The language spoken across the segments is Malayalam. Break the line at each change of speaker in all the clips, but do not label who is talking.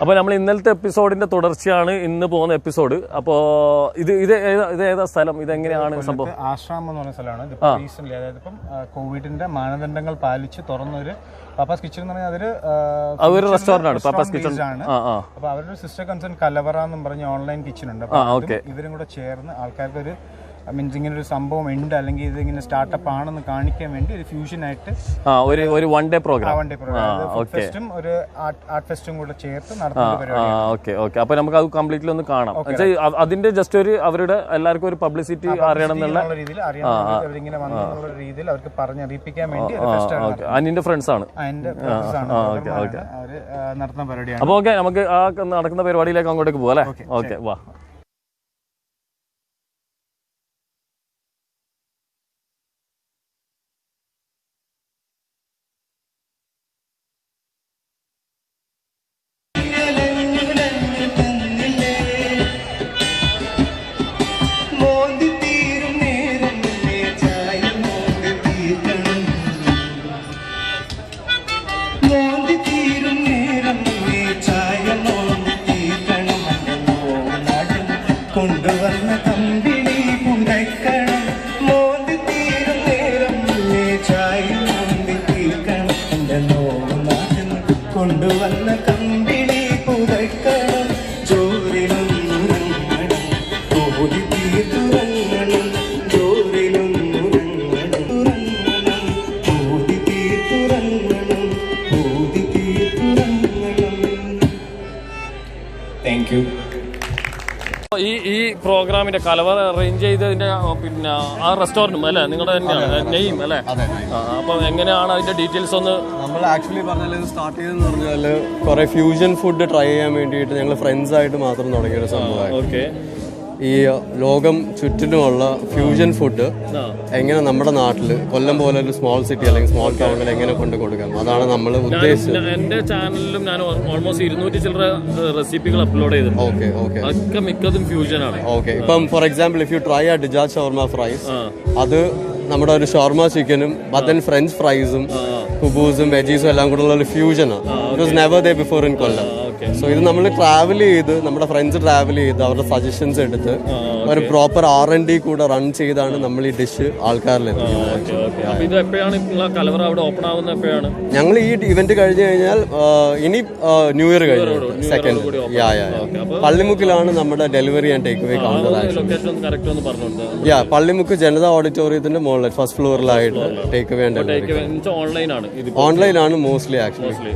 അപ്പോൾ നമ്മൾ ഇന്നലത്തെ എപ്പിസോഡിന്റെ തുടർച്ചയാണ് ഇന്ന് പോകുന്ന എപ്പിസോഡ്. അപ്പോൾ ഇത് ഏതാ സ്ഥലം, ഇതെങ്ങനെയാണ് സംഭവം?
ആശ്രാമം എന്ന് പറഞ്ഞ സ്ഥലമാണ്. ഇത് റീസെന്റ്, അതായത് ഇപ്പം കോവിഡിന്റെ മാനദണ്ഡങ്ങൾ പാലിച്ച് തുറന്നൊരു പാപ്പാസ് കിച്ചൺ എന്ന് പറഞ്ഞാൽ അതൊരു
റെസ്റ്റോറന്റ് ആണ്. പാപ്പാസ് കിച്ചൺ
ആണ്. അപ്പൊ അവരുടെ സിസ്റ്റർ കൺസേൺ കലവറ എന്നും പറഞ്ഞ ഓൺലൈൻ കിച്ചൺ ഉണ്ട്. അപ്പൊ ഇവരും കൂടെ ചേർന്ന് ആൾക്കാർക്ക് ഒരു മീൻസ് ഇങ്ങനെ ഒരു സംഭവം ഉണ്ട്, അല്ലെങ്കിൽ ഇത് ഇങ്ങനെ സ്റ്റാർട്ടപ്പ് ആണെന്ന് കാണിക്കാൻ വേണ്ടി ഒരു ഫ്യൂഷൻ ആയിട്ട്
ഒരു വൺ ഡേ പ്രോഗ്രാം
ഫെസ്റ്റും ഒരു ആർട്ട് ഫെസ്റ്റും കൂടെ ചേർത്ത് നടത്തുന്ന പരിപാടിയാണ്.
ഓക്കെ. അപ്പൊ നമുക്ക് അത് കംപ്ലീറ്റ്ലി ഒന്ന് കാണാം. അതിന്റെ ജസ്റ്റ് ഒരു അവരുടെ എല്ലാവർക്കും ഒരു പബ്ലിസിറ്റി അറിയണം എന്നുള്ള
രീതിയിൽ അവരിങ്ങനെ വന്നുള്ള രീതിയിൽ അവർക്ക് പറഞ്ഞറിയിപ്പിക്കാൻ വേണ്ടി
അനിന്റെ ഫ്രണ്ട്സ് ആണ്
അവര് നടത്തുന്ന പരിപാടിയാണ്.
അപ്പൊ ഓക്കെ, നമുക്ക് ആ നടക്കുന്ന പരിപാടിയിലേക്ക് അങ്ങോട്ടേക്ക് പോകാം അല്ലേ? ഓക്കെ, വാ. ഈ പ്രോഗ്രാമിന്റെ കലവറ അറേഞ്ച് ചെയ്തതിന്റെ പിന്നെ ആ റെസ്റ്റോറന്റും അല്ലേ നിങ്ങളുടെ തന്നെയാണ് നെയിം അല്ലേ? അപ്പൊ എങ്ങനെയാണ് അതിന്റെ ഡീറ്റെയിൽസ് ഒന്ന്?
നമ്മൾ ആക്ച്വലി പറഞ്ഞാൽ ഇത് സ്റ്റാർട്ട് ചെയ്തെന്ന് പറഞ്ഞാൽ കുറെ ഫ്യൂഷൻ ഫുഡ് ട്രൈ ചെയ്യാൻ വേണ്ടിയിട്ട് ഞങ്ങൾ ഫ്രണ്ട്സ് ആയിട്ട് മാത്രം തുടങ്ങിയ ഒരു സംഭവമാണ്.
ഓക്കെ.
ഈ ലോകം ചുറ്റിനുമുള്ള ഫ്യൂഷൻ ഫുഡ് എങ്ങനെ നമ്മുടെ നാട്ടില് കൊല്ലം പോലെ ഒരു സ്മോൾ സിറ്റി അല്ലെങ്കിൽ സ്മോൾ ടൗണിൽ എങ്ങനെ കൊണ്ട് കൊടുക്കാം, അതാണ് നമ്മൾ ഉദ്ദേശിച്ചത്.
എന്റെ ചാനലിലും ഞാൻ ഓൾമോസ്റ്റ് 200 ചില്ലറ റെസിപ്പികൾ അപ്ലോഡ് ചെയ്തിട്ടുണ്ട്.
Okay okay.
അതൊക്കെ മിക്കതും ഫ്യൂഷൻ ആണ്.
ഓക്കെ. ഇപ്പം for example if you try ആ ഡിജാജ് ഷവർമ ഫ്രൈസ്, അത് നമ്മുടെ ഒരു ഷവർമ ചിക്കനും ബദൻ ഫ്രഞ്ച് ഫ്രൈസും കുബൂസും വെജീസും എല്ലാം കൂടെ ഉള്ള ഒരു ഫ്യൂഷനാണ്. It was never there before in Kollam. So ഇത് നമ്മൾ ട്രാവൽ ചെയ്ത് നമ്മുടെ ഫ്രണ്ട്സ് ട്രാവൽ ചെയ്ത് അവരുടെ സജഷൻസ് എടുത്ത് ഒരു പ്രോപ്പർ R&D കൂടെ റൺ ചെയ്താണ് നമ്മൾ ഈ ഡിഷ് ആൾക്കാരിൽ എത്തിക്കുന്നത്. ഞങ്ങൾ ഈ ഇവന്റ് കഴിഞ്ഞു കഴിഞ്ഞാൽ ഇനി ന്യൂ ഇയർ കഴിഞ്ഞു സെക്കൻഡ് പള്ളിമുക്കിലാണ് നമ്മുടെ delivery and take away counter. Pallimukku Janata ഓഡിറ്റോറിയത്തിന്റെ മുകളിൽ ഫസ്റ്റ് ഫ്ലോറിലായിട്ട് ടേക്ക് അവേ ആൻഡ് ഓൺലൈൻ ആണ് മോസ്റ്റ്ലി ആക്ച്വലി.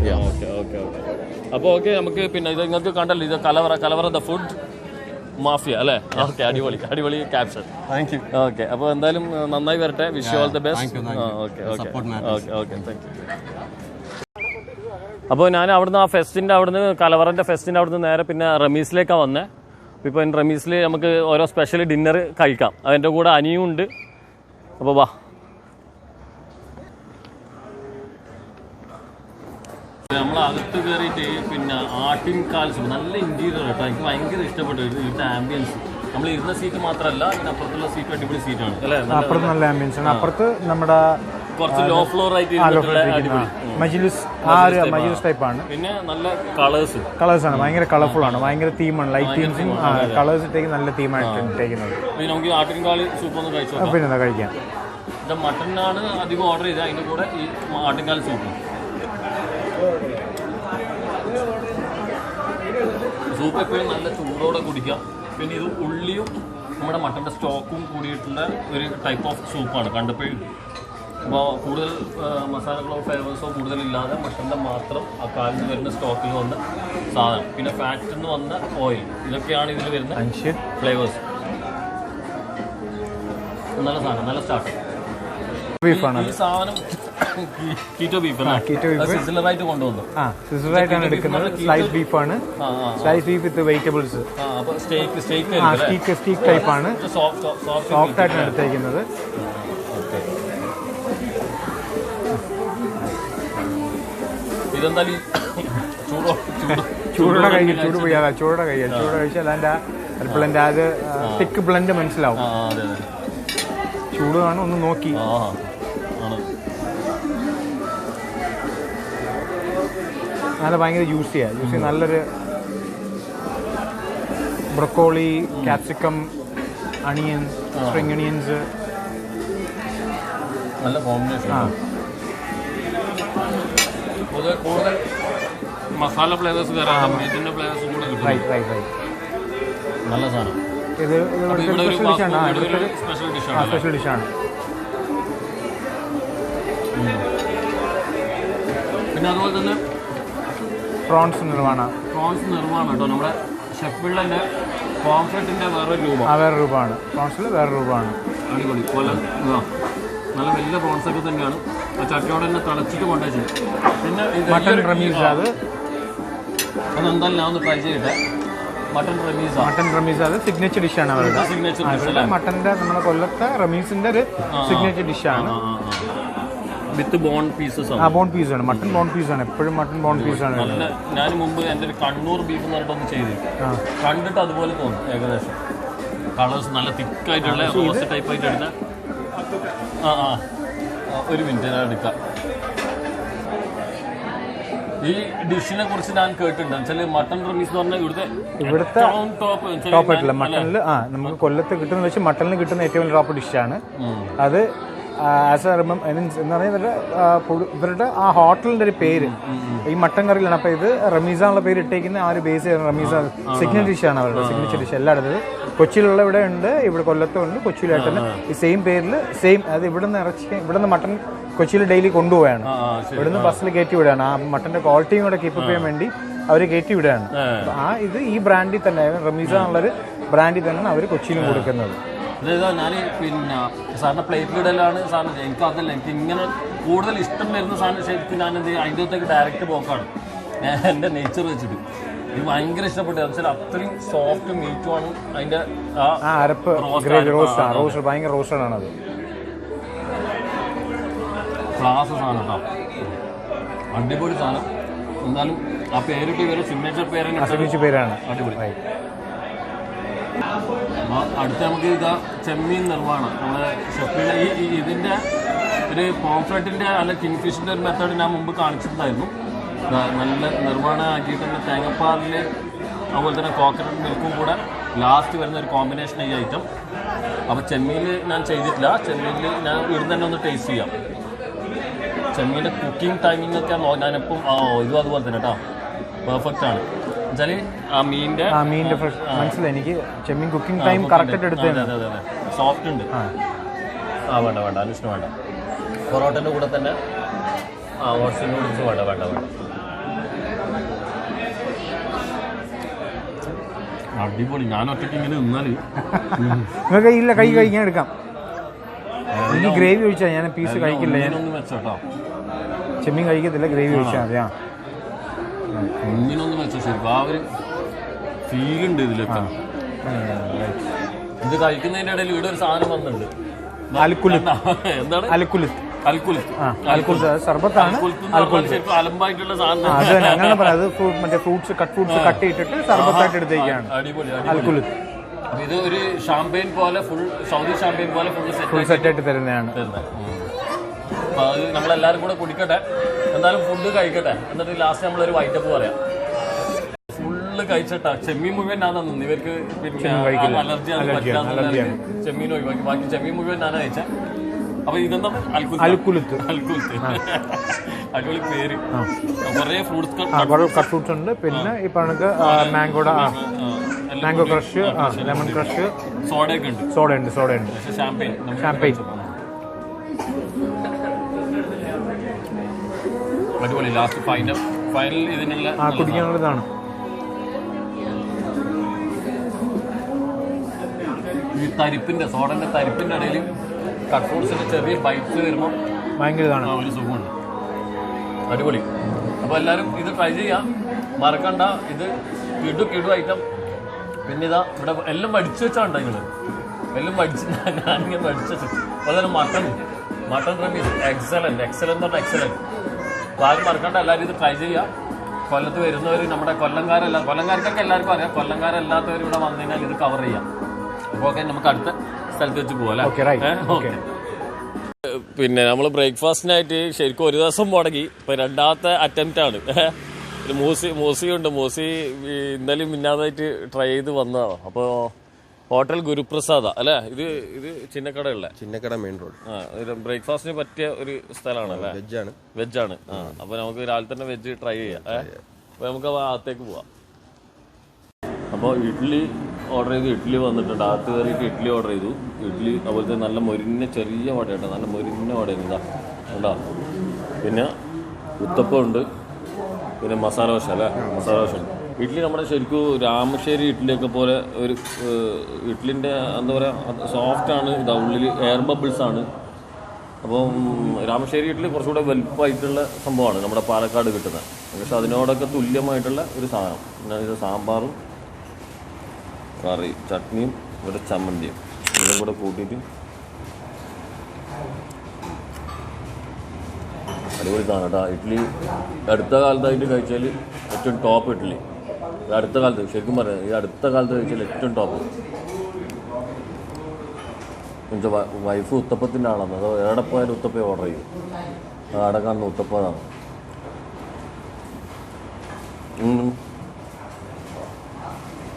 അപ്പോൾ ഓക്കെ, നമുക്ക് പിന്നെ ഇത് നിങ്ങൾക്ക് കണ്ടല്ലോ, ഇത് കലവറ ദ ഫുഡ് മാഫിയ അല്ലേ? ഓക്കെ, അടിപൊളി ക്യാപ്ഷൻ.
Thank you.
ഓക്കെ, അപ്പോൾ എന്തായാലും നന്നായി വരട്ടെ. Wish you all the best. Okay, thank you. അപ്പോൾ ഞാൻ അവിടുന്ന് കലവറൻ്റെ ഫെസ്റ്റിൻ്റെ അവിടുന്ന് നേരെ പിന്നെ റമീസിലേക്കാണ് വന്നത്. ഇപ്പോൾ റമീസിൽ നമുക്ക് ഓരോ സ്പെഷ്യൽ ഡിന്നർ കഴിക്കാം. അതിൻ്റെ കൂടെ അനിയും ഉണ്ട്. അപ്പോൾ വാ. നമ്മൾ അകത്ത് കയറിയിട്ട് പിന്നെ ആട്ടിൻകാൽ സൂപ്പ്, നല്ല ഇന്റീരിയർ കേട്ടോ, എനിക്ക് ഭയങ്കര ഇഷ്ടപ്പെട്ടു ഇവിടുത്തെ ആംബിയൻസ്. നമ്മൾ ഇരുന്ന സീറ്റ് മാത്രമല്ല, അപ്പുറത്തുള്ള സീറ്റ് അടിപൊളി സീറ്റാണ് അല്ലേ?
അപ്പുറത്ത് നല്ല ആംബിയൻസ് ആണ്. അപ്പുറത്ത് നമ്മുടെ
കുറച്ച് ലോ ഫ്ലോർ ആയിട്ട്
മജിലിസ് ടൈപ്പ് ആണ്.
പിന്നെ നല്ല കളേഴ്സ് ആണ്, ഭയങ്കര കളർഫുൾ ആണ്, ഭയങ്കര തീമാണ്, ലൈറ്റ് തീംസും കളേഴ്സ് ഇട്ടേക്ക് നല്ല തീമായിട്ട് ഇട്ടേക്കുന്നത്. നമുക്ക് ആട്ടിൻകാൽ സൂപ്പ് ഒന്ന് കഴിച്ചു.
പിന്നെ എന്താ കഴിക്കാം.
ഇത് മട്ടനാണ് അധികം ഓർഡർ ചെയ്തത്, അതിൻ്റെ കൂടെ ഈ ആട്ടിൻകാൽ സൂപ്പ്. സൂപ്പ് എപ്പോഴും നല്ല ചൂടോടെ കുടിക്കാം. പിന്നെ ഇത് ഉള്ളിയും നമ്മുടെ മട്ടൻ്റെ സ്റ്റോക്കും കൂടിയിട്ടുള്ള ഒരു ടൈപ്പ് ഓഫ് സൂപ്പാണ് കണ്ടപ്പോൾ. അപ്പോൾ കൂടുതൽ മസാലകളോ ഫ്ലേവേഴ്സോ കൂടുതലില്ലാതെ മട്ടൻ്റെ മാത്രം ആ കാലിൽ നിന്ന് വരുന്ന സ്റ്റോക്കിൽ വന്ന സാധനം, പിന്നെ ഫാറ്റിൽ നിന്ന് വന്ന ഓയിൽ, ഇതൊക്കെയാണ് ഇതിൽ വരുന്ന ഫ്ലേവേഴ്സ്. നല്ല സാധനം, നല്ല സ്റ്റാർട്ട്. ഈ സാധനം കീറ്റോ ബീഫ് സിസിലറായിട്ട് കൊണ്ടുവന്നു.
സിസിലറായിട്ടാണ് എടുക്കുന്നത്. സ്ലൈസ് ബീഫാണ്. Slice beef with vegetables. Steak type ആണ്. സോഫ്റ്റ് ആയിട്ടാണ് എടുത്തേക്കുന്നത്.
ഇതെന്തായാലും
ചൂടോടെ കഴിച്ചാൽ അതിൻ്റെ ബ്ലെൻഡ്, അത് തിക്ക് ബ്ലെൻഡ് മനസ്സിലാവും. ചൂട് കാണും, ഒന്ന് നോക്കി. നല്ല ഭയങ്കര ജ്യൂസി നല്ലൊരു broccoli, capsicum, onion, spring onions.
നല്ല കോമ്പിനേഷൻ. കൂടുതൽ മസാല ഫ്ലേവേഴ്സ് കയറാം, മീറ്റിന്റെ ഫ്ലേവേഴ്സ് കൂടെ കിട്ടും. നല്ല സാധനം.
ഇത് സ്പെഷ്യൽ ഡിഷാണ്.
പിന്നെ അതുപോലെ തന്നെ
പ്രോൺസ് നിർവാണ
കേട്ടോ. നമ്മുടെ ഷെഫ് പിള്ളന്റെ കോംഫർട്ടിന്റെ വേറൊരു
രൂപമാണ്. പ്രോൺസിൽ വേറെ രൂപമാണ്.
അടിപൊളി. നല്ല വലിയ പ്രോൺസ് ഒക്കെ തന്നെയാണ്. ചട്ടിയോടെ തന്നെ തിളച്ചിട്ട് കൊണ്ടുവച്ചു. പിന്നെ
മട്ടൺ റമീസ്,
അതെന്തായാലും ഞാൻ ഒന്ന് ട്രൈ ചെയ്യട്ടെ. മട്ടൺ റമീസ് അത് സിഗ്നേച്ചർ ഡിഷാണ് അവരുടെ. മട്ടന്റെ നമ്മുടെ കൊല്ലത്തെ റമീസിന്റെ ഒരു സിഗ്നേച്ചർ ഡിഷാണ്. വിത്ത് ബോൺ പീസസ്
ആണ്. മട്ടൺ ബോൺ പീസാണ്. എപ്പോഴും മട്ടൺ ബോൺ പീസാണ്.
ഞാൻ മുമ്പ് എൻ്റെ ഒരു കണ്ണൂർ ബീഫ് എന്ന് പറഞ്ഞിട്ടൊന്ന് ചെയ്ത് കണ്ടിട്ട് അതുപോലെ തോന്നും ഏകദേശം. കളേഴ്സ് നല്ല തിക്കായിട്ടുള്ള റോസ്റ്റ് ടൈപ്പ് ആയിട്ട് എടുത്ത. ഒരു മിനിറ്റ് ഞാൻ എടുക്കാം. ഈ ഡിഷിനെ കുറിച്ച് ഞാൻ കേട്ടിട്ടുണ്ട്. വെച്ചാൽ മട്ടൺ റമീസ് എന്ന് പറഞ്ഞാൽ
ഇവിടുത്തെ ടോപ്പ് ആയിട്ടുള്ള മട്ടണിൽ നമുക്ക് കൊല്ലത്ത് കിട്ടുന്ന വെച്ച് മട്ടണിൽ കിട്ടുന്ന ഏറ്റവും ടോപ്പ് ഡിഷാണ് അത്. ആസ് എ മീൻസ് എന്ന് പറഞ്ഞാൽ ഇവരുടെ ആ ഹോട്ടലിന്റെ ഒരു പേര് ഈ മട്ടൻ കറിയിലാണ്. അപ്പൊ ഇത് റമീസ എന്നുള്ള പേര് ഇട്ടേക്കുന്ന ആ ഒരു ബേസ് റമീസ സിഗ്നേച്ചർ ഡിഷാണ് അവരുടെ. സിഗ്നേച്ചർ ഡിഷ് എല്ലായിടത്തും കൊച്ചിയിലുള്ള ഇവിടെ ഉണ്ട്, ഇവിടെ കൊല്ലത്തും ഉണ്ട്, കൊച്ചിയിലായിട്ട് തന്നെ ഈ സെയിം പേരിൽ സെയിം. അത് ഇവിടുന്ന് മട്ടൺ കൊച്ചിയിൽ ഡെയിലി കൊണ്ടുപോവാണ്. ഇവിടുന്ന് ബസ്സിൽ കയറ്റി വിടുകയാണ്. ആ മട്ടന്റെ ക്വാളിറ്റിയും കൂടെ കീപ്പ് ചെയ്യാൻ വേണ്ടി അവർ കയറ്റി വിടുകയാണ്. ഇത് ഈ ബ്രാൻഡിൽ തന്നെ റമീസ എന്നുള്ളൊരു ബ്രാൻഡിൽ തന്നെയാണ് അവർ കൊച്ചിയിലും കൊടുക്കുന്നത്.
ഞാൻ പിന്നെ സാറിന് പ്ലേറ്റിലിടലാണ് സാറിന്. എനിക്ക് അതല്ല, എനിക്ക് ഇങ്ങനെ കൂടുതൽ ഇഷ്ടം വരുന്ന സാധനം ശരിക്കും ഞാൻ എന്ത് ചെയ്യും, അതിൻ്റെ അകത്തേക്ക് ഡയറക്റ്റ് പോക്കാണ് എൻ്റെ നേച്ചർ വെച്ചിട്ട്. എനിക്ക് ഭയങ്കര ഇഷ്ടപ്പെട്ടു. എന്ന് വെച്ചാൽ അത്രയും സോഫ്റ്റ് മീറ്റുമാണ് അതിൻ്റെ
അരപ്പ്. ഭയങ്കര റോസ്റ്റാണ് അത്.
ക്ലാസ് സാധനം കേട്ടോ, അടിപൊളി സാധനം. എന്തായാലും ആ പേരിട്ട് ഇവരെ സിഗ്നേച്ചർ പേരാണ്. അടിപൊളി. അടുത്ത നമുക്ക് ഇതാ ചെമ്മീൻ നിർമ്മാണം. നമ്മുടെ ഷെഫിലെ ഇതിൻ്റെ ഒരു പോംഫ്രെറ്റിൻ്റെ അല്ല കിങ്ഫിഷിൻ്റെ ഒരു മെത്തേഡ് ഞാൻ മുമ്പ് കാണിച്ചിട്ടുണ്ടായിരുന്നു. നല്ല നിർമ്മാണം ആക്കിയിട്ടുണ്ട്. തേങ്ങപ്പാലിൽ അതുപോലെ തന്നെ കോക്കനട്ട് മിൽക്കും കൂടെ ലാസ്റ്റ് വരുന്ന ഒരു കോമ്പിനേഷൻ ഈ ഐറ്റം. അപ്പോൾ ചെമ്മീൻ ഞാൻ ചെയ്തിട്ടില്ല. ചെമ്മീനിൽ ഞാൻ ഇവിടുന്ന് തന്നെ ഒന്ന് ടേസ്റ്റ് ചെയ്യാം. ചെമ്മീൻ്റെ കുക്കിംഗ് ടൈമിംഗ് ഒക്കെ ഞാനിപ്പം ഇതും അതുപോലെ തന്നെ കേട്ടോ, പെർഫെക്റ്റ് ആണ്. വെച്ചാൽ ആ മീനിന്റെ
മനസ്സിലായി എനിക്ക്. ചെമ്മീൻ കുക്കിംഗ് ടൈം കറക്റ്റ് എടുത്ത്.
അതെ സോഫ്റ്റ് ഉണ്ട്. വേണ്ട അനുഷ്ഠ വേണ്ട. പൊറോട്ടൻ്റെ കൂടെ തന്നെ ഓട്സ് നൂഡിൽസ് വേണ്ട. അടിപൊളി. ഞാൻ ഒറ്റയ്ക്ക് ഇങ്ങനെ നിന്നാല്
നിങ്ങൾക്ക് ഇല്ല കൈ കഴിക്കാൻ എടുക്കാം. എനിക്ക് ഗ്രേവി ഒഴിച്ചാൽ ഞാൻ പീസ് കഴിക്കില്ല.
ഞാനൊന്നും വെച്ചോട്ടോ,
ചെമ്മീൻ കഴിക്കത്തില്ല, ഗ്രേവി ഒഴിച്ചാൽ മതിയാ.
കുഞ്ഞിനൊന്നും വെച്ചാൽ ശരിക്കും ആ ഒരു ഫീലുണ്ട് ഇതിലൊക്കെ. ഇത് കഴിക്കുന്നതിൻ്റെ ഇടയിൽ ഇവിടെ ഒരു സാധനം വന്നിട്ടുണ്ട്. എന്താണ്
സർബത്താണ്.
അലമ്പായിട്ടുള്ള സാധനം.
അങ്ങനെ പറയാം. അത് മറ്റേ ഫ്രൂട്ട്സ് കട്ട് ചെയ്തിട്ട് സർബത്തായിട്ട് എടുത്തേക്കാണ് അൽക്കുലുത്ത്.
ഇത് ഒരു ഷാമ്പെയിൻ പോലെ ഫുൾ സൗദി ഷാമ്പെയിൻ പോലെ ഫുൾ
സെറ്റായിട്ട് തരുന്നതാണ്.
അപ്പോൾ അത് നമ്മളെല്ലാവരും കൂടെ കുടിക്കട്ടെ. എന്തായാലും ഫുഡ് കഴിക്കട്ടെ, എന്നിട്ട് ലാസ്റ്റ് നമ്മളൊരു വൈറ്റപ്പ് പറയാം. ഫുള്ള് കഴിച്ചിട്ടാ. ചെമ്മീൻ മുഴുവൻ ഞാൻ തന്നു. ഇവർക്ക് പിന്നെ അലർജി ചെമ്മീൻ ഒഴിവാക്കി. ബാക്കി ചെമ്മീൻ മുഴുവൻ ഞാൻ കഴിച്ച. അപ്പൊ ഇതെന്താ
അൽക്കുലുത്ത്.
അടിപൊളി പേര്. കുറേ ഫ്രൂട്ട്സ്
ഉണ്ട്. പിന്നെ ഈ പറഞ്ഞ മാംഗോ ക്രഷ്, ലെമൺ ക്രഷ്,
സോഡയൊക്കെ ഉണ്ട്.
സോഡ ഉണ്ട്. ഷാമ്പെയിൻ
അടിപൊളി. ലാസ്റ്റ് ഫൈനൽ ഇതിനുള്ള
കുടിക്കാനുള്ളതാണ്.
ഈ സോഡന്റെ തരിപ്പിന്റെ ഇടയിൽ കട്ട് ഫ്രൂട്ട്സിന്റെ ചെറിയ ബൈറ്റ്സ് വരുമ്പോൾ
ഭയങ്കര
ഒരു സുഖമുണ്ട്. അടിപൊളി. അപ്പോൾ എല്ലാവരും ഇത് ട്രൈ ചെയ്യാം, മറക്കണ്ട. ഇത് കിടു ഐറ്റം. പിന്നെ ഇതാ ഇവിടെ എല്ലാം മടിച്ചു വെച്ചാണ് നിങ്ങൾ എല്ലാം ഞാനിങ്ങനെ മടിച്ചു വെച്ചു. അതുപോലെ തന്നെ മട്ടൺ റമീസ് എക്സലന്റ് എന്ന് പറഞ്ഞാൽ എക്സലന്റ്. അപ്പോൾ ആരും മറക്കണ്ട, എല്ലാവരും ഇത് ട്രൈ ചെയ്യുക. കൊല്ലത്ത് വരുന്നവർ നമ്മുടെ കൊല്ലംകാർക്കൊക്കെ എല്ലാവർക്കും അറിയാം. കൊല്ലംകാരല്ലാത്തവർ ഇവിടെ വന്നു കഴിഞ്ഞാൽ ഇത് കവർ ചെയ്യാം. അപ്പോൾ ഓക്കെ, നമുക്ക് അടുത്ത സ്ഥലത്ത് വെച്ച് പോകാം. ഓക്കെ. പിന്നെ നമ്മൾ ബ്രേക്ക്ഫാസ്റ്റിനായിട്ട് ശരിക്കും ഒരു ദിവസം മുടങ്ങി. ഇപ്പോൾ രണ്ടാമത്തെ അറ്റംപ്റ്റ് ആണ്. മൂസിയുണ്ട്. മൂസി ഇന്നലെയും മിന്നാതായിട്ട് ട്രൈ ചെയ്ത് വന്നതാണ്. അപ്പോൾ ഹോട്ടൽ ഗുരുപ്രസാദ അല്ലേ? ഇത് ചിന്നക്കടയുള്ള
ചിന്നക്കട മെയിൻ റോഡ്.
ബ്രേക്ക്ഫാസ്റ്റിന് പറ്റിയ ഒരു സ്ഥലമാണ് അല്ലേ? വെജാണ്. അപ്പോൾ നമുക്ക് രാവിലെ തന്നെ വെജ് ട്രൈ ചെയ്യാം. അപ്പോൾ നമുക്ക് അകത്തേക്ക് പോവാം. അപ്പോൾ ഇഡ്ഡലി ഓർഡർ ചെയ്തു. ഇഡ്ഡലി വന്നിട്ടുണ്ട്. അകത്ത് കയറിയിട്ട് ഇഡ്ഡലി ഓർഡർ ചെയ്തു. ഇഡ്ഡലി അതുപോലത്തെ നല്ല മൊരിഞ്ഞ ചെറിയ വടയുണ്ട്. നല്ല മൊരിഞ്ഞ വടയാണ് ഇതാ ഉണ്ടോ. പിന്നെ ഉത്തപ്പം ഉണ്ട്. പിന്നെ മസാല ദോശ അല്ലേ? മസാല ദോശ ഉണ്ട്. ഇഡ്ഡലി നമ്മുടെ ശരിക്കും രാമശ്ശേരി ഇഡ്ഡലിയൊക്കെ പോലെ ഒരു ഇഡ്ഡലിൻ്റെ എന്താ പറയുക സോഫ്റ്റാണ്. ഇതാ ഉള്ളിൽ എയർ ബബിൾസ് ആണ്. അപ്പം രാമശ്ശേരി ഇഡ്ഡലി കുറച്ചുകൂടെ വലുപ്പമായിട്ടുള്ള സംഭവമാണ് നമ്മുടെ പാലക്കാട് കിട്ടുന്നത്. പക്ഷെ അതിനോടൊക്കെ തുല്യമായിട്ടുള്ള ഒരു സാധനം. പിന്നെ ഇത് സാമ്പാറും കറി ചട്നിയും ഇവിടെ ചമ്മന്തിയും ഇതും കൂടെ കൂട്ടിയിട്ട് അടിപൊളി സാധനം കേട്ടോ. ഇഡ്ഡലി അടുത്ത കാലത്തായിട്ട് കഴിച്ചാൽ ഏറ്റവും ടോപ്പ് ഇഡ്ഡലി. അടുത്ത കാലത്ത് ശരിക്കും പറയാം ഈ അടുത്ത കാലത്ത് കഴിച്ചാൽ ഏറ്റവും ടോപ്പ്. എന്നുവെച്ചാൽ വൈഫ് ഉത്തപ്പത്തിൻ്റെ ആളാണ്. അതോ എവിടെ പോയാലും ഉത്തപ്പ ഓർഡർ ചെയ്യും. അവിടെ കാണുന്ന ഉത്തപ്പതാണ്.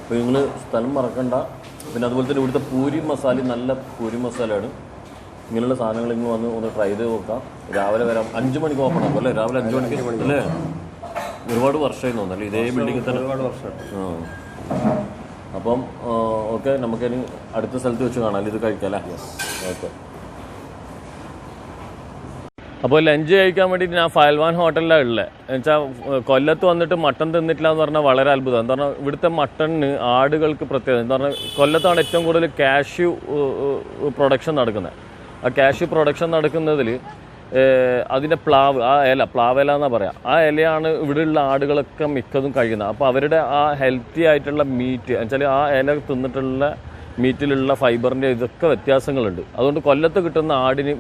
അപ്പോൾ നിങ്ങൾ സ്ഥലം മറക്കണ്ട. പിന്നെ അതുപോലെ തന്നെ ഇവിടുത്തെ പൂരി മസാല നല്ല പൂരി മസാലയാണ്. ഇങ്ങനെയുള്ള സാധനങ്ങൾ ഇങ്ങനെ വന്ന് ഒന്ന് ട്രൈ ചെയ്ത് നോക്കാം. രാവിലെ വരാം. 5 മണിക്ക് ഓപ്പൺ ആക്കും അല്ലേ? രാവിലെ 5 മണിക്ക് അല്ലേ? ഒരുപാട് വർഷമായി തോന്നുന്നല്ലേ ഇതേ ബിൽഡിങ്ങിൽ തന്നെ? ഒരുപാട് വർഷം. അപ്പം ഓക്കെ, നമുക്കിനി അടുത്ത സ്ഥലത്ത് വെച്ച് കാണാം. ഇത് കഴിക്കാം അല്ലേ? ഓക്കെ. അപ്പോൾ ലഞ്ച് കഴിക്കാൻ വേണ്ടിയിട്ട് ഞാൻ ഫയൽവാൻ ഹോട്ടലിലാണ് ഉള്ളത്. എന്നുവെച്ചാൽ കൊല്ലത്ത് വന്നിട്ട് മട്ടൺ തിന്നിട്ടില്ല എന്ന് പറഞ്ഞാൽ വളരെ അത്ഭുതം. എന്താ പറഞ്ഞാൽ ഇവിടുത്തെ മട്ടണിന് ആടുകൾക്ക് പ്രത്യേകത എന്താ പറഞ്ഞാൽ കൊല്ലത്താണ് ഏറ്റവും കൂടുതൽ കാഷ്യൂ പ്രൊഡക്ഷൻ നടക്കുന്നത്. ആ കാഷ്യൂ പ്രൊഡക്ഷൻ നടക്കുന്നതിൽ അതിൻ്റെ പ്ലാവേല എന്നാണ് പറയുക. ആ ഇലയാണ് ഇവിടെയുള്ള ആടുകളൊക്കെ മിക്കതും കഴിക്കുന്നത്. അപ്പോൾ അവരുടെ ആ ഹെൽത്തി ആയിട്ടുള്ള മീറ്റ് എന്നുവെച്ചാൽ ആ ഇല തിന്നിട്ടുള്ള മീറ്റിലുള്ള ഫൈബറിൻ്റെ ഇതൊക്കെ വ്യത്യാസങ്ങളുണ്ട്. അതുകൊണ്ട് കൊല്ലത്ത് കിട്ടുന്ന ആടിന്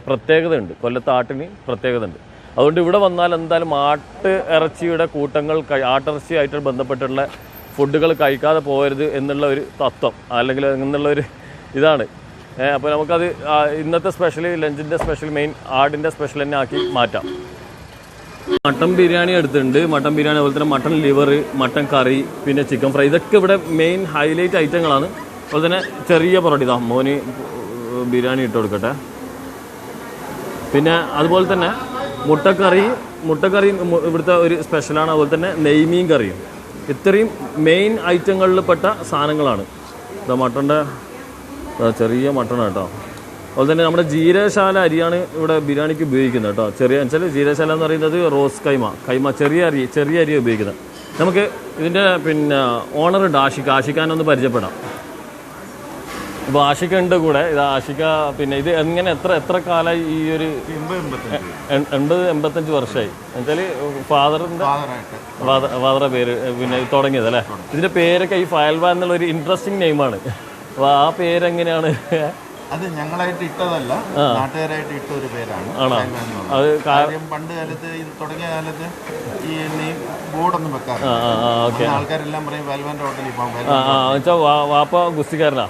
പ്രത്യേകതയുണ്ട്. കൊല്ലത്ത് ആട്ടിന് പ്രത്യേകത ഉണ്ട്. അതുകൊണ്ട് ഇവിടെ വന്നാൽ എന്തായാലും ഇറച്ചിയുടെ കൂട്ടങ്ങൾ ആട്ടിറച്ചിയായിട്ട് ബന്ധപ്പെട്ടുള്ള ഫുഡുകൾ കഴിക്കാതെ പോകരുത് എന്നുള്ള ഒരു തത്വം അല്ലെങ്കിൽ എന്നുള്ള ഒരു ഇതാണ്. അപ്പോൾ നമുക്കത് ഇന്നത്തെ സ്പെഷ്യൽ ലഞ്ചിൻ്റെ സ്പെഷ്യൽ മെയിൻ ആടിൻ്റെ സ്പെഷ്യൽ തന്നെ ആക്കി മാറ്റാം. മട്ടൻ ബിരിയാണി എടുത്തിട്ടുണ്ട്. മട്ടൻ ബിരിയാണി അതുപോലെ തന്നെ മട്ടൻ ലിവർ, മട്ടൻ കറി, പിന്നെ ചിക്കൻ ഫ്രൈ, ഇതൊക്കെ ഇവിടെ മെയിൻ ഹൈലൈറ്റ് ഐറ്റങ്ങളാണ്. അതുപോലെ തന്നെ ചെറിയ പൊറോട്ട ഇതാ മോന് ബിരിയാണി ഇട്ട് കൊടുക്കട്ടെ. പിന്നെ അതുപോലെ തന്നെ മുട്ടക്കറി ഇവിടുത്തെ ഒരു സ്പെഷ്യലാണ്. അതുപോലെ തന്നെ നെയ്മീൻ കറിയും. ഇത്രയും മെയിൻ ഐറ്റങ്ങളിൽ പെട്ട സാധനങ്ങളാണ്. ഇതാ മട്ടൻ്റെ ചെറിയ മട്ടൺ കേട്ടോ. അതുപോലെ തന്നെ നമ്മുടെ ജീരകശാല അരിയാണ് ഇവിടെ ബിരിയാണിക്ക് ഉപയോഗിക്കുന്നത് കേട്ടോ. ചെറിയ വെച്ചാൽ ജീരകശാല എന്ന് പറയുന്നത് റോസ് കൈമ ചെറിയ അരി ഉപയോഗിക്കുന്നത്. നമുക്ക് ഇതിൻ്റെ പിന്നെ ഓണറുണ്ട് ആഷിഖാനൊന്ന് പരിചയപ്പെടാം. ഇപ്പോൾ ആഷിക ഉണ്ട് കൂടെ. ഇത് ആഷിക പിന്നെ ഇത് എങ്ങനെ എത്ര കാലമായി ഈ ഒരു 80-85 വർഷമായി എന്നുവെച്ചാൽ ഫാദറുടെ പേര് പിന്നെ തുടങ്ങിയത് അല്ലേ? ഇതിൻ്റെ പേരൊക്കെ ഈ ഫയൽവ എന്നുള്ളൊരു ഇൻട്രസ്റ്റിംഗ് നെയിമാണ്. അപ്പോൾ ആ പേരെങ്ങനെയാണ്?
അത് ഞങ്ങളായിട്ട് ഇട്ടതല്ല, നാട്ടുകാരായിട്ട് ഇട്ട ഒരു പേരാണ്.
അത്
പണ്ട് കാലത്ത് ഇത് തുടങ്ങിയ കാലത്ത് ഈ ബോർഡൊന്നും വെക്കാറ്. ആൾക്കാരെല്ലാം പറയും ഫയൽവാന്റെ ഹോട്ടലിൽ
വെച്ചാൽ വാപ്പ ഗുസ്തിക്കാരനാ.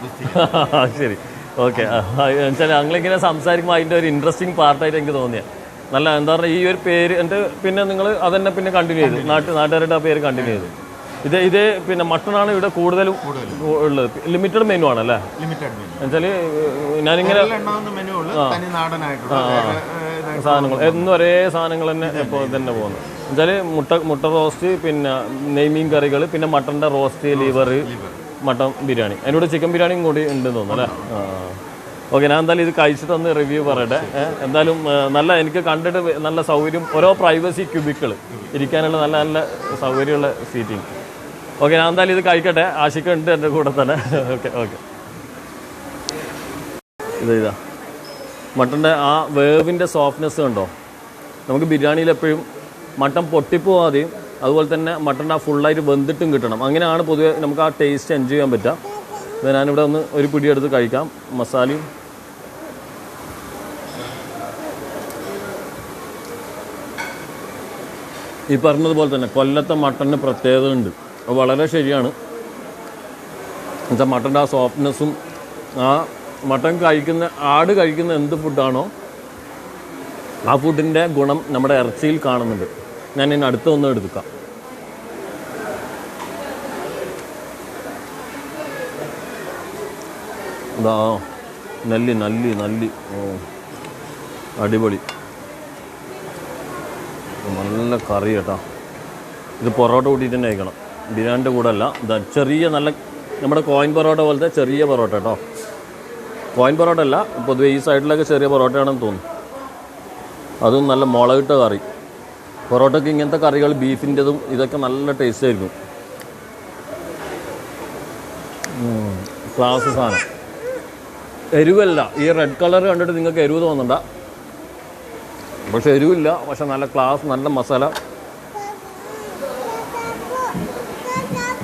ശരി, ഓക്കെ. എന്നുവെച്ചാൽ ഞങ്ങളിങ്ങനെ സംസാരിക്കുമ്പോൾ അതിൻ്റെ ഒരു ഇൻട്രസ്റ്റിംഗ് പാർട്ടായിട്ട് എനിക്ക് തോന്നിയത്. നല്ല എന്താ പറയുക ഈ ഒരു പേര് എൻ്റെ പിന്നെ നിങ്ങൾ അതന്നെ പിന്നെ കണ്ടിന്യൂ ചെയ്തു. നാട്ടുകാരുടെ ആ പേര് കണ്ടിന്യൂ ചെയ്തു. ഇത് പിന്നെ മട്ടണാണ് ഇവിടെ കൂടുതലും ഉള്ളത്. ലിമിറ്റഡ് മെനു ആണല്ലേ? എന്നുവെച്ചാൽ ഞാനിങ്ങനെ സാധനങ്ങൾ എന്നും ഒരേ സാധനങ്ങൾ തന്നെ ഇപ്പോൾ തന്നെ പോകുന്നത്. എന്നുവെച്ചാൽ മുട്ട റോസ്റ്റ്, പിന്നെ നെയ്മീൻ കറികൾ, പിന്നെ മട്ടൻ്റെ റോസ്റ്റ്, ലിവർ, മട്ടൻ ബിരിയാണി, അതിനോട് ചിക്കൻ ബിരിയാണിയും കൂടി ഉണ്ടെന്ന് തോന്നുന്നു അല്ലേ? ഓക്കെ, ഞാൻ എന്തായാലും ഇത് കഴിച്ചിട്ടൊന്ന് റിവ്യൂ പറയട്ടെ. എന്തായാലും നല്ല എനിക്ക് കണ്ടിട്ട് നല്ല സൗകര്യം, ഓരോ പ്രൈവസി ക്യൂബിക്കിൾ ഇരിക്കാനുള്ള നല്ല നല്ല സൗകര്യമുള്ള സീറ്റിംഗ്. ഓക്കെ, ഞാൻ എന്തായാലും ഇത് കഴിക്കട്ടെ. ആഷിക ഉണ്ട് എൻ്റെ കൂടെ തന്നെ. ഓക്കെ. ഇതാ മട്ടൻ്റെ ആ വേവിൻ്റെ സോഫ്റ്റ്നെസ് കണ്ടോ? നമുക്ക് ബിരിയാണിയിൽ എപ്പോഴും മട്ടൻ പൊട്ടിപ്പോവാതെയും അതുപോലെ തന്നെ മട്ടൻ്റെ ആ ഫുള്ളായിട്ട് വെന്തിട്ടും കിട്ടണം. അങ്ങനെയാണ് പൊതുവെ നമുക്ക് ആ ടേസ്റ്റ് എൻജോയ് ചെയ്യാൻ പറ്റുക. ഇത് ഞാനിവിടെ ഒന്ന് ഒരു പിടിയെടുത്ത് കഴിക്കാം. മസാലയും ഈ പറഞ്ഞതുപോലെ തന്നെ കൊല്ലത്തെ മട്ടന് പ്രത്യേകത ഉണ്ട്. അത് വളരെ ശരിയാണ്. എന്നുവെച്ചാൽ മട്ടൻ്റെ ആ സോഫ്റ്റ്നെസ്സും ആ മട്ടൻ ആട് കഴിക്കുന്ന എന്ത് ഫുഡാണോ ആ ഫുഡിൻ്റെ ഗുണം നമ്മുടെ ഇറച്ചിയിൽ കാണുന്നുണ്ട്. ഞാൻ ഇനി അടുത്ത ഒന്ന് എടുക്കാം. ഇതാ നല്ലി നല്ലി നല്ലി അടിപൊളി നല്ല കറി കേട്ടോ. ഇത് പൊറോട്ട കൂട്ടിയിട്ട് തന്നെ കഴിക്കണം, ബിരിയാണിൻ്റെ കൂടെ അല്ല. ഇതാ ചെറിയ നല്ല നമ്മുടെ കോയിൻ പൊറോട്ട പോലത്തെ ചെറിയ പൊറോട്ട കേട്ടോ. കോയിൻ പൊറോട്ട അല്ല, പൊതുവെ ഈ സൈഡിലൊക്കെ ചെറിയ പൊറോട്ടയാണെന്ന് തോന്നുന്നു. അതും നല്ല മുളകിട്ട കറി. പൊറോട്ടയ്ക്ക് ഇങ്ങനത്തെ കറികൾ ബീഫിൻ്റെതും ഇതൊക്കെ നല്ല ടേസ്റ്റ് ആയിരിക്കും. ക്ലാസ് സാധനം. എരിവല്ല, ഈ റെഡ് കളർ കണ്ടിട്ട് നിങ്ങൾക്ക് എരിവ് തോന്നണ്ട, പക്ഷെ എരിവില്ല. പക്ഷെ നല്ല ക്ലാസ്, നല്ല മസാല,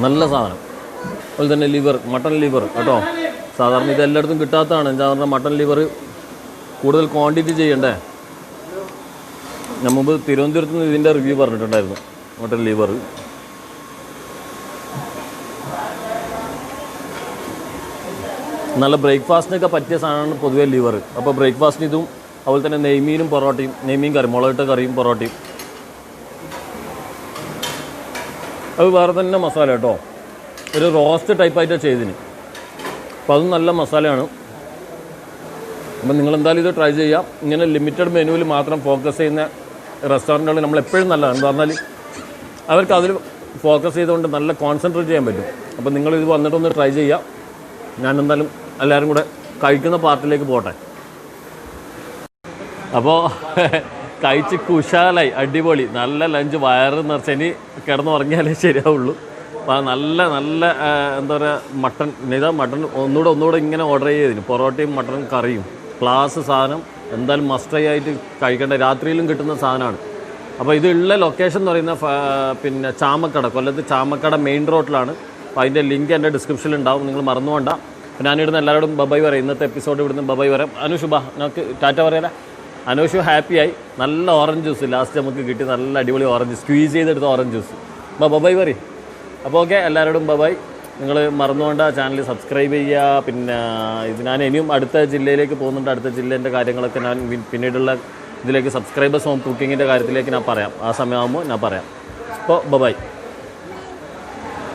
നല്ല സാധനം. അതുപോലെ തന്നെ ലിവർ, മട്ടൺ ലിവർ കേട്ടോ. സാധാരണ ഇത് എല്ലായിടത്തും കിട്ടാത്തതാണ്. സാധാരണ മട്ടൺ ലിവർ കൂടുതൽ ക്വാണ്ടിറ്റി ചെയ്യണ്ടേ. ഞാൻ മുമ്പ് തിരുവനന്തപുരത്ത് നിന്ന് ഇതിൻ്റെ റിവ്യൂ പറഞ്ഞിട്ടുണ്ടായിരുന്നു, മട്ടൺ ലിവർ. നല്ല ബ്രേക്ക്ഫാസ്റ്റിനൊക്കെ പറ്റിയ സാധനമാണ് പൊതുവേ ലിവർ. അപ്പോൾ ബ്രേക്ക്ഫാസ്റ്റിന് ഇതും, അതുപോലെ തന്നെ നെയ്മീനും പൊറോട്ടയും, നെയ്മീൻ കറി, മുളകിട്ട കറിയും പൊറോട്ടയും. അത് വേറെ തന്നെ മസാല കേട്ടോ, ഒരു റോസ്റ്റ് ടൈപ്പായിട്ടാണ് ചെയ്തതിന്. അപ്പോൾ അതും നല്ല മസാലയാണ്. അപ്പം നിങ്ങളെന്തായാലും ഇത് ട്രൈ ചെയ്യാം. ഇങ്ങനെ ലിമിറ്റഡ് മെനുവിൽ മാത്രം ഫോക്കസ് ചെയ്യുന്ന റെസ്റ്റോറൻറ്റുകൾ നമ്മളെപ്പോഴും നല്ലതാണ്. എന്ന് പറഞ്ഞാൽ അവർക്ക് അതിൽ ഫോക്കസ് ചെയ്തുകൊണ്ട് നല്ല കോൺസെൻട്രേറ്റ് ചെയ്യാൻ പറ്റും. അപ്പോൾ നിങ്ങളിത് വന്നിട്ടൊന്ന് ട്രൈ ചെയ്യാം. ഞാൻ എന്തായാലും എല്ലാവരും കൂടെ കഴിക്കുന്ന പാർട്ടിലേക്ക് പോട്ടെ. അപ്പോൾ കഴിച്ച് കുശാലായി, അടിപൊളി, നല്ല ലഞ്ച്, വയറ് നിറച്ച്. ഇനി കിടന്നുറങ്ങിയാലേ ശരിയാവുള്ളൂ. അപ്പോൾ നല്ല നല്ല എന്താ പറയുക, മട്ടൺ, ഇതാ മട്ടൺ ഒന്നുകൂടെ ഇങ്ങനെ ഓർഡർ ചെയ്തതിന് പൊറോട്ടയും മട്ടൺ കറിയും ക്ലാസ് സാധനം. എന്തായാലും മസ്റ്റ് ആയിട്ട് കഴിക്കേണ്ട, രാത്രിയിലും കിട്ടുന്ന സാധനമാണ്. അപ്പോൾ ഇതുള്ള ലൊക്കേഷൻ എന്ന് പറയുന്ന പിന്നെ ചാമക്കട, കൊല്ലത്ത് ചാമക്കട മെയിൻ റോഡിലാണ്. അപ്പോൾ അതിൻ്റെ ലിങ്ക് എൻ്റെ ഡിസ്ക്രിപ്ഷനിൽ ഉണ്ടാവും, നിങ്ങൾ മറന്നുകൊണ്ട. അപ്പോൾ ഞാനിവിടുന്ന് എല്ലാവരോടും ബബായ് പറയാം. ഇന്നത്തെ എപ്പിസോഡ് ഇവിടുന്ന് ബബായ് പറയാം. അനുഷുബ, നമുക്ക് ടാറ്റ പറയാലേ. അനുഷു ഹാപ്പിയായി. നല്ല ഓറഞ്ച് ജ്യൂസ് ലാസ്റ്റ് നമുക്ക് കിട്ടി, നല്ല അടിപൊളി ഓറഞ്ച്, സ്ക്വീസ് ചെയ്തെടുത്ത ഓറഞ്ച് ജ്യൂസ്. ബബായ് പറയും. അപ്പോൾ ഓക്കെ, എല്ലാവരോടും ബബായ്. നിങ്ങൾ മറന്നുകൊണ്ട് ചാനൽ സബ്സ്ക്രൈബ് ചെയ്യുക. പിന്നെ ഇത് ഞാൻ ഇനിയും അടുത്ത ജില്ലയിലേക്ക് പോകുന്നുണ്ട്. അടുത്ത ജില്ലേൻ്റെ കാര്യങ്ങളൊക്കെ ഞാൻ പിന്നീടുള്ള ഇതിലേക്ക് സബ്സ്ക്രൈബേഴ്സ് ഹോം കുക്കിങ്ങിൻ്റെ കാര്യത്തിലേക്ക് ഞാൻ പറയാം. ആ സമയമാകുമ്പോൾ ഞാൻ പറയാം. അപ്പോൾ ബബായ്.